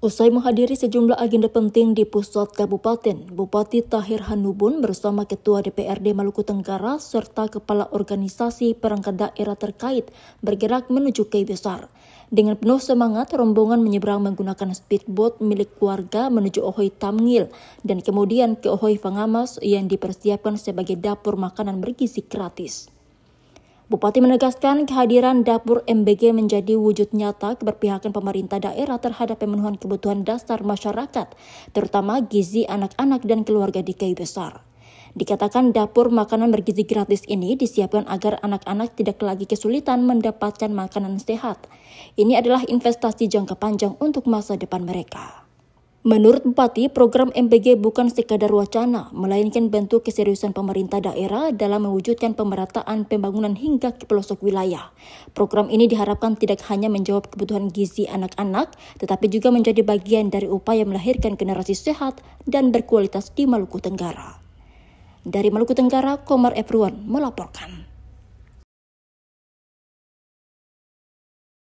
Usai menghadiri sejumlah agenda penting di pusat kabupaten, Bupati Tahir Hanubun bersama Ketua DPRD Maluku Tenggara serta Kepala Organisasi Perangkat Daerah terkait bergerak menuju Kei Besar. Dengan penuh semangat, rombongan menyeberang menggunakan speedboat milik warga menuju Ohoi Tamngil dan kemudian ke Ohoi Fangamas yang dipersiapkan sebagai dapur makanan bergizi gratis. Bupati menegaskan kehadiran dapur MBG menjadi wujud nyata keberpihakan pemerintah daerah terhadap pemenuhan kebutuhan dasar masyarakat, terutama gizi anak-anak dan keluarga di Kei Besar. Dikatakan dapur makanan bergizi gratis ini disiapkan agar anak-anak tidak lagi kesulitan mendapatkan makanan sehat. Ini adalah investasi jangka panjang untuk masa depan mereka. Menurut Bupati, program MBG bukan sekadar wacana, melainkan bentuk keseriusan pemerintah daerah dalam mewujudkan pemerataan pembangunan hingga ke pelosok wilayah. Program ini diharapkan tidak hanya menjawab kebutuhan gizi anak-anak, tetapi juga menjadi bagian dari upaya melahirkan generasi sehat dan berkualitas di Maluku Tenggara. Dari Maluku Tenggara, Komar Everyone melaporkan.